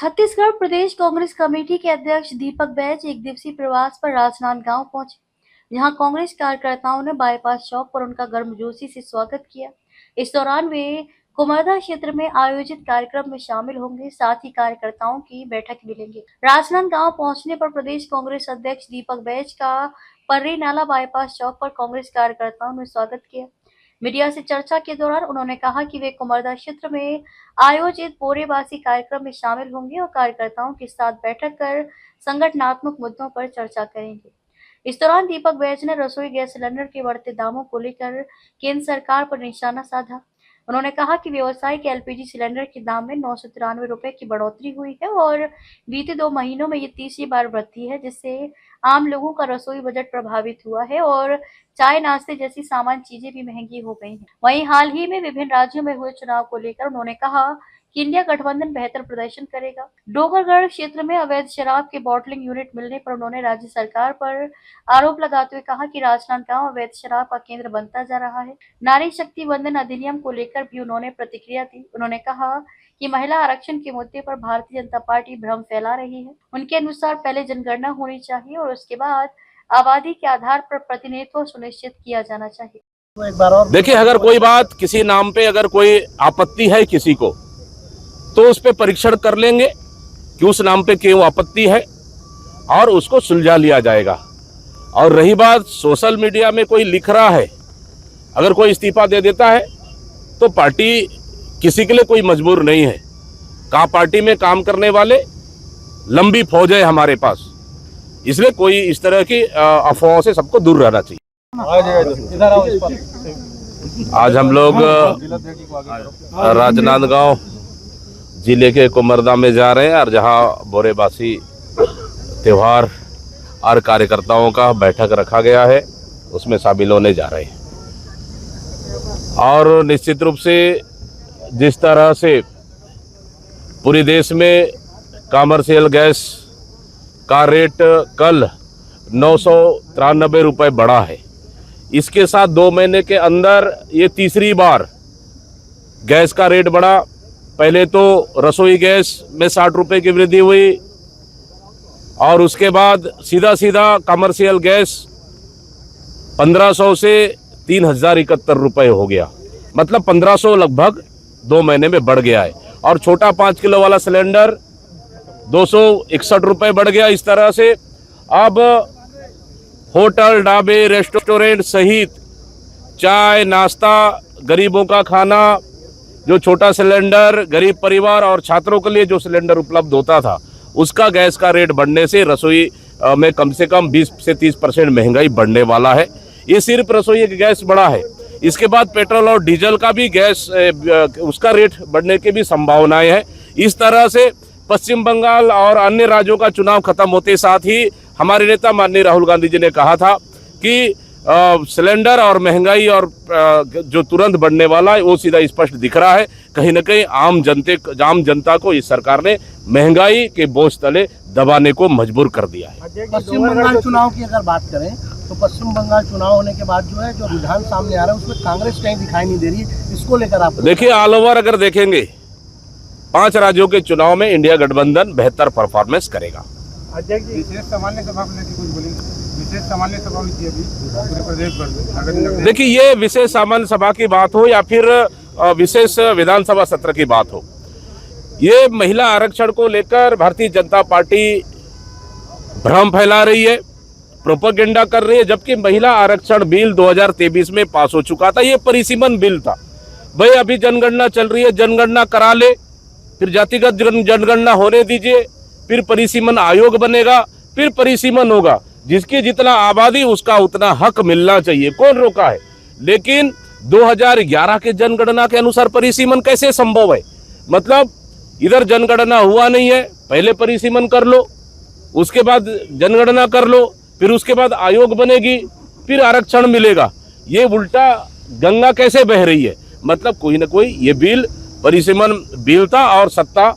छत्तीसगढ़ प्रदेश Congress committee के अध्यक्ष दीपक बैज एक दिवसीय प्रवास पर राजनांदगांव पहुंचे, जहां कांग्रेस कार्यकर्ताओं ने बाईपास चौक पर उनका गर्मजोशी से स्वागत किया। इस दौरान वे कुमारदा क्षेत्र में आयोजित कार्यक्रम में शामिल होंगे, साथ ही कार्यकर्ताओं की बैठक भी लेंगे। राजनांदगांव पहुंचने पर प्रदेश कांग्रेस अध्यक्ष दीपक बैज का पर्री नाला बाईपास चौक पर कांग्रेस कार्यकर्ताओं ने स्वागत किया। मीडिया से चर्चा के दौरान उन्होंने कहा कि वे कुमारदा क्षेत्र में आयोजित बोरेबासी कार्यक्रम में शामिल होंगे और कार्यकर्ताओं के साथ बैठक कर संगठनात्मक मुद्दों पर चर्चा करेंगे। इस दौरान दीपक बैज ने रसोई गैस सिलेंडर के बढ़ते दामों को लेकर केंद्र सरकार पर निशाना साधा। उन्होंने कहा कि व्यावसायिक एलपीजी सिलेंडर के दाम में 993 रुपए की बढ़ोतरी हुई है और बीते 2 महीनों में ये तीसरी बार वृद्धि है, जिससे आम लोगों का रसोई बजट प्रभावित हुआ है और चाय नाश्ते जैसी सामान्य चीजें भी महंगी हो गई हैं। वहीं हाल ही में विभिन्न राज्यों में हुए चुनाव को लेकर उन्होंने कहा कि इंडिया गठबंधन बेहतर प्रदर्शन करेगा। डोंगरगढ़ क्षेत्र में अवैध शराब के बॉटलिंग यूनिट मिलने पर उन्होंने राज्य सरकार पर आरोप लगाते हुए कहा कि राजनांदगांव अवैध शराब का केंद्र बनता जा रहा है। नारी शक्ति वंदन अधिनियम को लेकर भी उन्होंने प्रतिक्रिया दी। उन्होंने कहा कि महिला आरक्षण के मुद्दे पर भारतीय जनता पार्टी भ्रम फैला रही है। उनके अनुसार पहले जनगणना होनी चाहिए और उसके बाद आबादी के आधार पर प्रतिनिधित्व सुनिश्चित किया जाना चाहिए। देखिए, अगर कोई बात किसी नाम पे अगर कोई आपत्ति है किसी को, तो उस पे परीक्षण कर लेंगे कि उस नाम पे क्यों आपत्ति है और उसको सुलझा लिया जाएगा। और रही बात सोशल मीडिया में कोई लिख रहा है, अगर कोई इस्तीफा दे देता है तो पार्टी किसी के लिए कोई मजबूर नहीं है। पार्टी में काम करने वाले लंबी फौज है हमारे पास, इसलिए कोई इस तरह की अफवाहों से सबको दूर रहना चाहिए। आज हम लोग राजनांदगांव जिले के कुमारदा में जा रहे हैं और जहां बोरेबासी त्योहार और कार्यकर्ताओं का बैठक रखा गया है, उसमें शामिल होने जा रहे हैं। और निश्चित रूप से जिस तरह से पूरे देश में कमर्शियल गैस का रेट कल 993 रुपये बढ़ा है, इसके साथ 2 महीने के अंदर ये तीसरी बार गैस का रेट बढ़ा। पहले तो रसोई गैस में 60 रुपये की वृद्धि हुई और उसके बाद सीधा कमर्शियल गैस 1500 से 3071 रुपये हो गया, मतलब 1500 लगभग 2 महीने में बढ़ गया है। और छोटा 5 किलो वाला सिलेंडर 261 रुपये बढ़ गया। इस तरह से अब होटल, ढाबे, रेस्टोरेंट सहित चाय नाश्ता, गरीबों का खाना, जो छोटा सिलेंडर गरीब परिवार और छात्रों के लिए जो सिलेंडर उपलब्ध होता था, उसका गैस का रेट बढ़ने से रसोई में कम से कम 20 से 30% महंगाई बढ़ने वाला है। ये सिर्फ रसोई का गैस बढ़ा है, इसके बाद पेट्रोल और डीजल का भी गैस उसका रेट बढ़ने की भी संभावनाएं हैं। इस तरह से पश्चिम बंगाल और अन्य राज्यों का चुनाव खत्म होते साथ ही हमारे नेता माननीय राहुल गांधी जी ने कहा था कि सिलेंडर और महंगाई और जो तुरंत बढ़ने वाला है वो सीधा स्पष्ट दिख रहा है। कहीं न कहीं आम जनता को इस सरकार ने महंगाई के बोझ तले दबाने को मजबूर कर दिया है। पश्चिम बंगाल चुनाव की अगर बात करें तो पश्चिम बंगाल चुनाव होने के बाद जो रुझान सामने आ रहा है उसमें कांग्रेस कहीं दिखाई नहीं दे रही है, इसको लेकर आप देखिए, ऑल ओवर अगर देखेंगे 5 राज्यों के चुनाव में इंडिया गठबंधन बेहतर परफॉर्मेंस करेगा। अध्यक्ष जी, विशेष सामान्य सभा को लेकर कुछ बोलेंगे? विशेष सामान्य सभा हुई थी अभी पूरे प्रदेश भर में। देखिए, ये विशेष सामान्य सभा की बात हो या फिर विशेष विधानसभा सत्र की बात हो, ये महिला आरक्षण को लेकर भारतीय जनता पार्टी भ्रम फैला रही है, प्रोपेगेंडा कर रही है। जबकि महिला आरक्षण बिल 2023 में पास हो चुका था, ये परिसीमन बिल था। भाई अभी जनगणना चल रही है, जनगणना करा ले, फिर जातिगत जनगणना होने दीजिए, फिर परिसीमन आयोग बनेगा, फिर परिसीमन होगा। जिसकी जितना आबादी उसका उतना हक मिलना चाहिए, कौन रोका है? लेकिन 2011 के जनगणना के अनुसार परिसीमन कैसे संभव है? मतलब इधर जनगणना हुआ नहीं है, पहले परिसीमन कर लो, उसके बाद जनगणना कर लो, फिर उसके बाद आयोग बनेगी, फिर आरक्षण मिलेगा। ये उल्टा गंगा कैसे बह रही है? मतलब कोई ना कोई ये बिल परिसीमन बिल था और सत्ता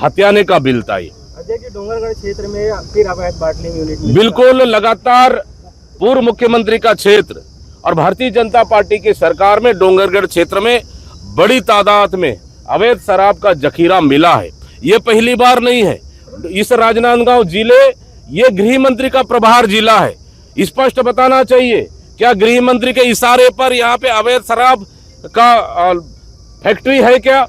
हथियाने का बिल था। ये डोंगरगढ़ क्षेत्र में फिर अवैध बॉटलिंग यूनिट बिल्कुल लगातार पूर्व मुख्यमंत्री का क्षेत्र और भारतीय जनता पार्टी की सरकार में डोंगरगढ़ क्षेत्र में बड़ी तादाद में अवैध शराब का जखीरा मिला है। ये पहली बार नहीं है। इस राजनांदगांव जिले ये गृह मंत्री का प्रभार जिला है। स्पष्ट बताना चाहिए, क्या गृह मंत्री के इशारे पर यहाँ पे अवैध शराब का फैक्ट्री है क्या?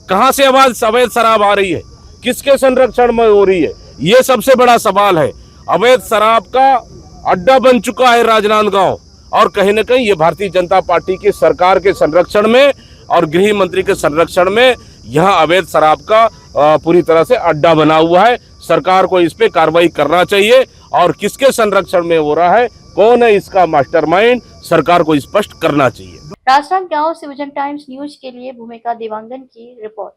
कहाँ से अवैध शराब आ रही है? किसके संरक्षण में हो रही है? ये सबसे बड़ा सवाल है। अवैध शराब का अड्डा बन चुका है राजनांदगांव, और कहीं न कहीं ये भारतीय जनता पार्टी की सरकार के संरक्षण में और गृह मंत्री के संरक्षण में यह अवैध शराब का पूरी तरह से अड्डा बना हुआ है। सरकार को इस पे कार्रवाई करना चाहिए, और किसके संरक्षण में हो रहा है, कौन है इसका मास्टरमाइंड, सरकार को स्पष्ट करना चाहिए। राजनांदगांव से विजन टाइम्स न्यूज के लिए भूमिका देवांगन की रिपोर्ट।